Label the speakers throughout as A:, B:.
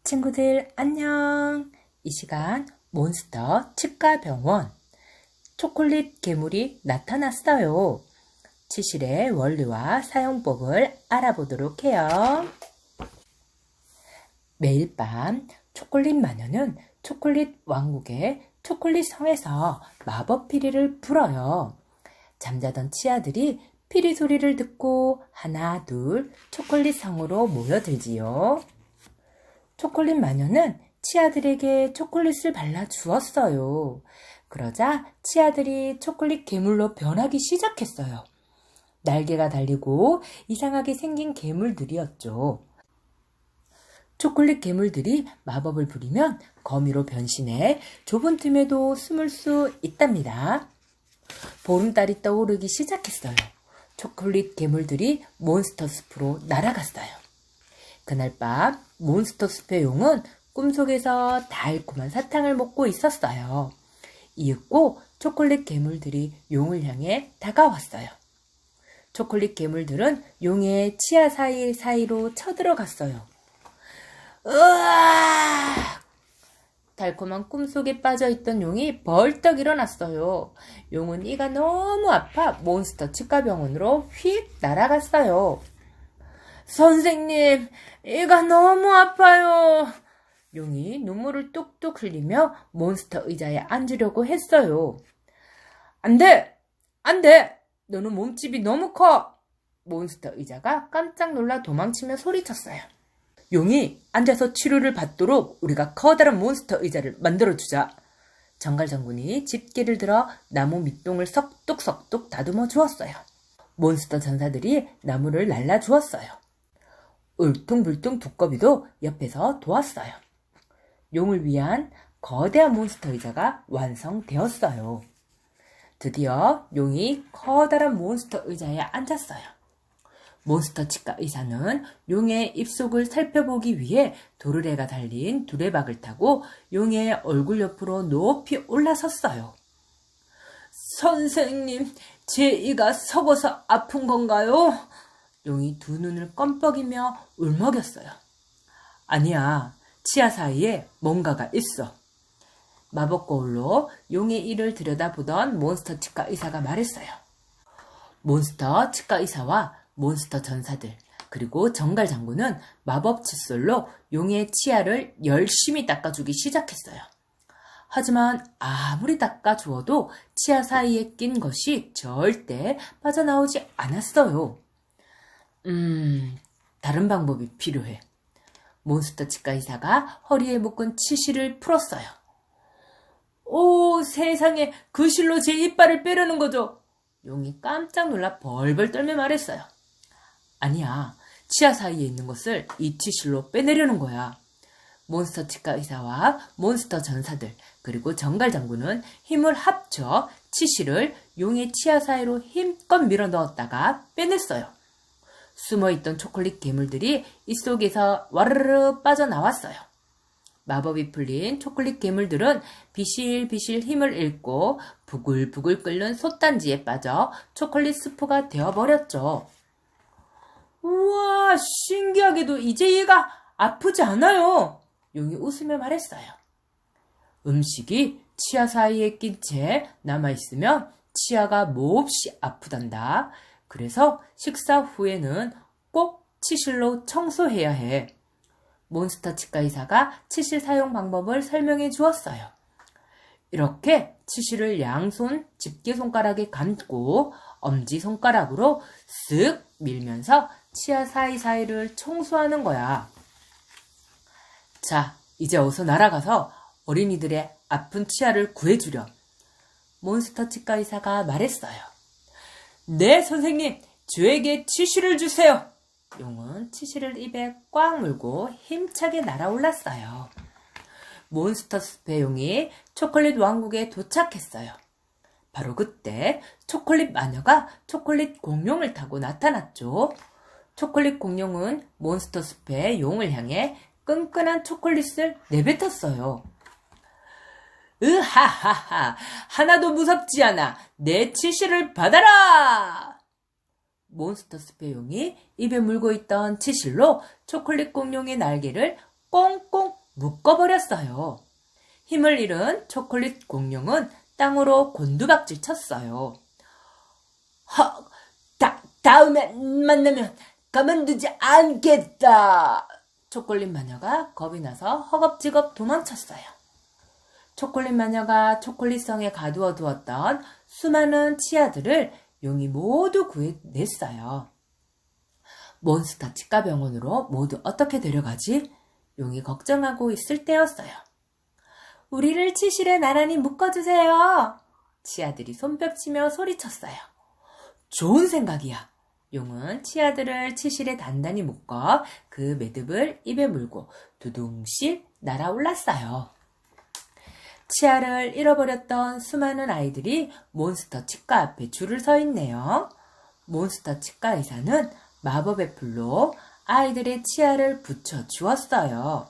A: 친구들 안녕! 이 시간 몬스터 치과병원 초콜릿 괴물이 나타났어요. 치실의 원리와 사용법을 알아보도록 해요. 매일 밤 초콜릿 마녀는 초콜릿 왕국의 초콜릿 성에서 마법 피리를 불어요. 잠자던 치아들이 피리 소리를 듣고 하나 둘 초콜릿 성으로 모여들지요. 초콜릿 마녀는 치아들에게 초콜릿을 발라 주었어요. 그러자 치아들이 초콜릿 괴물로 변하기 시작했어요. 날개가 달리고 이상하게 생긴 괴물들이었죠. 초콜릿 괴물들이 마법을 부리면 거미로 변신해 좁은 틈에도 숨을 수 있답니다. 보름달이 떠오르기 시작했어요. 초콜릿 괴물들이 몬스터 숲으로 날아갔어요. 그날 밤 몬스터 숲의 용은 꿈속에서 달콤한 사탕을 먹고 있었어요. 이윽고 초콜릿 괴물들이 용을 향해 다가왔어요. 초콜릿 괴물들은 용의 치아 사이로 쳐들어갔어요. 으아! 달콤한 꿈속에 빠져있던 용이 벌떡 일어났어요. 용은 이가 너무 아파 몬스터 치과병원으로 휙 날아갔어요. 선생님, 이가 너무 아파요. 용이 눈물을 뚝뚝 흘리며 몬스터 의자에 앉으려고 했어요. 안 돼! 안 돼! 너는 몸집이 너무 커! 몬스터 의자가 깜짝 놀라 도망치며 소리쳤어요. 용이 앉아서 치료를 받도록 우리가 커다란 몬스터 의자를 만들어주자. 정갈 장군이 집게를 들어 나무 밑동을 석뚝석뚝 다듬어 주었어요. 몬스터 전사들이 나무를 날라주었어요. 울퉁불퉁 두꺼비도 옆에서 도왔어요. 용을 위한 거대한 몬스터 의자가 완성되었어요. 드디어 용이 커다란 몬스터 의자에 앉았어요. 몬스터 치과 의사는 용의 입속을 살펴보기 위해 도르래가 달린 두레박을 타고 용의 얼굴 옆으로 높이 올라섰어요. 선생님, 제 이가 썩어서 아픈 건가요? 용이 두 눈을 껌뻑이며 울먹였어요. 아니야, 치아 사이에 뭔가가 있어. 마법 거울로 용의 이를 들여다보던 몬스터 치과 의사가 말했어요. 몬스터 치과 의사와 몬스터 전사들 그리고 정갈 장군은 마법 칫솔로 용의 치아를 열심히 닦아주기 시작했어요. 하지만 아무리 닦아주어도 치아 사이에 낀 것이 절대 빠져나오지 않았어요. 다른 방법이 필요해. 몬스터 치과 의사가 허리에 묶은 치실을 풀었어요. 오, 세상에, 그 실로 제 이빨을 빼려는 거죠? 용이 깜짝 놀라 벌벌 떨며 말했어요. 아니야, 치아 사이에 있는 것을 이 치실로 빼내려는 거야. 몬스터 치과 의사와 몬스터 전사들 그리고 정갈 장군은 힘을 합쳐 치실을 용의 치아 사이로 힘껏 밀어 넣었다가 빼냈어요. 숨어있던 초콜릿 괴물들이 이 속에서 와르르 빠져나왔어요. 마법이 풀린 초콜릿 괴물들은 비실비실 힘을 잃고 부글부글 끓는 솥단지에 빠져 초콜릿 스프가 되어버렸죠. 우와, 신기하게도 이제 얘가 아프지 않아요. 용이 웃으며 말했어요. 음식이 치아 사이에 낀 채 남아있으면 치아가 몹시 아프단다. 그래서 식사 후에는 꼭 치실로 청소해야 해. 몬스터 치과 의사가 치실 사용 방법을 설명해 주었어요. 이렇게 치실을 양손 집게손가락에 감고 엄지손가락으로 쓱 밀면서 치아 사이사이를 청소하는 거야. 자, 이제 어서 날아가서 어린이들의 아픈 치아를 구해주렴. 몬스터 치과 의사가 말했어요. 네, 선생님, 저에게 치실을 주세요. 용은 치실을 입에 꽉 물고 힘차게 날아올랐어요. 몬스터 숲의 용이 초콜릿 왕국에 도착했어요. 바로 그때 초콜릿 마녀가 초콜릿 공룡을 타고 나타났죠. 초콜릿 공룡은 몬스터 숲의 용을 향해 끈끈한 초콜릿을 내뱉었어요. 으하하하, 하나도 무섭지 않아. 내 치실을 받아라! 몬스터 숲의 용이 입에 물고 있던 치실로 초콜릿 공룡의 날개를 꽁꽁 묶어버렸어요. 힘을 잃은 초콜릿 공룡은 땅으로 곤두박질 쳤어요. 다음에 만나면 가만두지 않겠다. 초콜릿 마녀가 겁이 나서 허겁지겁 도망쳤어요. 초콜릿 마녀가 초콜릿성에 가두어 두었던 수많은 치아들을 용이 모두 구해냈어요. 몬스터 치과병원으로 모두 어떻게 데려가지? 용이 걱정하고 있을 때였어요. 우리를 치실에 나란히 묶어주세요. 치아들이 손뼉치며 소리쳤어요. 좋은 생각이야. 용은 치아들을 치실에 단단히 묶어 그 매듭을 입에 물고 두둥실 날아올랐어요. 치아를 잃어버렸던 수많은 아이들이 몬스터 치과 앞에 줄을 서 있네요. 몬스터 치과 의사는 마법의 풀로 아이들의 치아를 붙여 주었어요.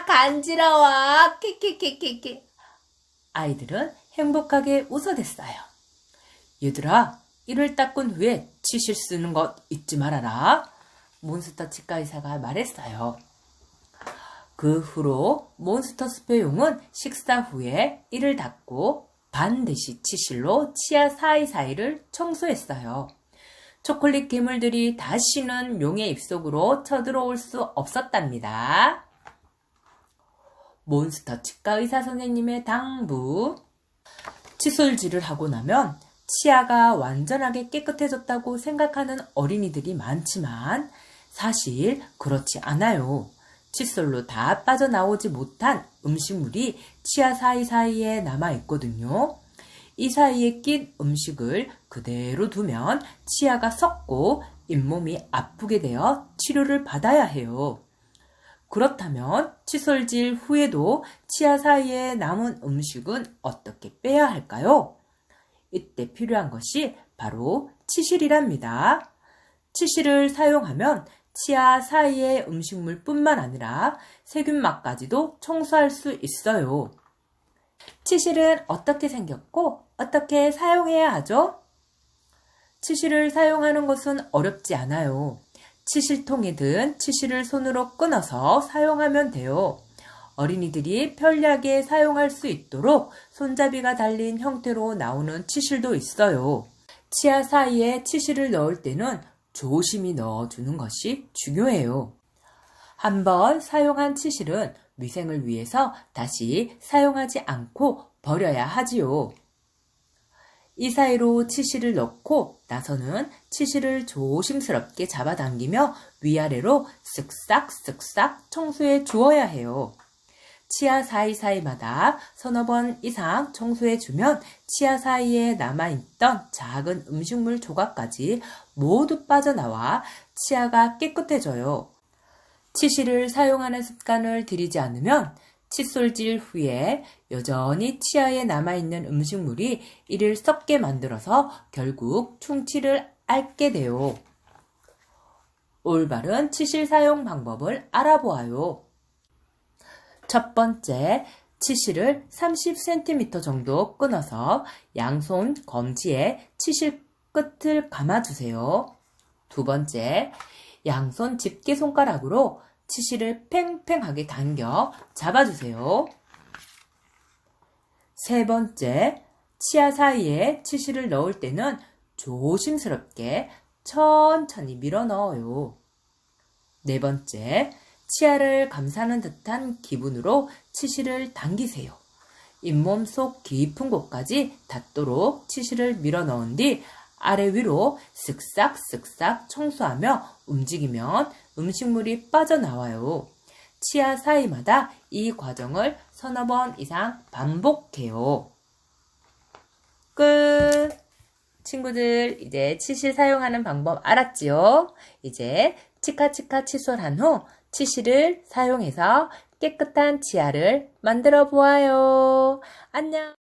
A: 간지러워. 키키키키키. 아이들은 행복하게 웃어댔어요. 얘들아, 이를 닦은 후에 치실 쓰는 것 잊지 말아라. 몬스터 치과 의사가 말했어요. 그 후로 몬스터 숲의 용은 식사 후에 이를 닦고 반드시 치실로 치아 사이사이를 청소했어요. 초콜릿 괴물들이 다시는 용의 입속으로 쳐들어올 수 없었답니다. 몬스터 치과 의사 선생님의 당부. 칫솔질을 하고 나면 치아가 완전하게 깨끗해졌다고 생각하는 어린이들이 많지만 사실 그렇지 않아요. 칫솔로 다 빠져나오지 못한 음식물이 치아 사이사이에 남아있거든요. 이 사이에 낀 음식을 그대로 두면 치아가 썩고 잇몸이 아프게 되어 치료를 받아야 해요. 그렇다면 칫솔질 후에도 치아 사이에 남은 음식은 어떻게 빼야 할까요? 이때 필요한 것이 바로 치실이랍니다. 치실을 사용하면 치아 사이의 음식물뿐만 아니라 세균막까지도 청소할 수 있어요. 치실은 어떻게 생겼고 어떻게 사용해야 하죠? 치실을 사용하는 것은 어렵지 않아요. 치실통에 든 치실을 손으로 끊어서 사용하면 돼요. 어린이들이 편리하게 사용할 수 있도록 손잡이가 달린 형태로 나오는 치실도 있어요. 치아 사이에 치실을 넣을 때는 조심히 넣어주는 것이 중요해요. 한번 사용한 치실은 위생을 위해서 다시 사용하지 않고 버려야 하지요. 이 사이로 치실을 넣고 나서는 치실을 조심스럽게 잡아당기며 위아래로 쓱싹쓱싹 청소해 주어야 해요. 치아 사이사이마다 서너 번 이상 청소해주면 치아 사이에 남아있던 작은 음식물 조각까지 모두 빠져나와 치아가 깨끗해져요. 치실을 사용하는 습관을 들이지 않으면 칫솔질 후에 여전히 치아에 남아있는 음식물이 이를 썩게 만들어서 결국 충치를 앓게 돼요. 올바른 치실 사용 방법을 알아보아요. 첫 번째, 치실을 30cm 정도 끊어서 양손 검지에 치실 끝을 감아주세요. 두 번째, 양손 집게손가락으로 치실을 팽팽하게 당겨 잡아주세요. 세 번째, 치아 사이에 치실을 넣을 때는 조심스럽게 천천히 밀어 넣어요. 네 번째, 치아를 감싸는 듯한 기분으로 치실을 당기세요. 잇몸 속 깊은 곳까지 닿도록 치실을 밀어 넣은 뒤 아래 위로 쓱싹쓱싹 청소하며 움직이면 음식물이 빠져나와요. 치아 사이마다 이 과정을 서너 번 이상 반복해요. 끝! 친구들, 이제 치실 사용하는 방법 알았지요? 이제 치카치카 칫솔한 후 치실을 사용해서 깨끗한 치아를 만들어 보아요. 안녕!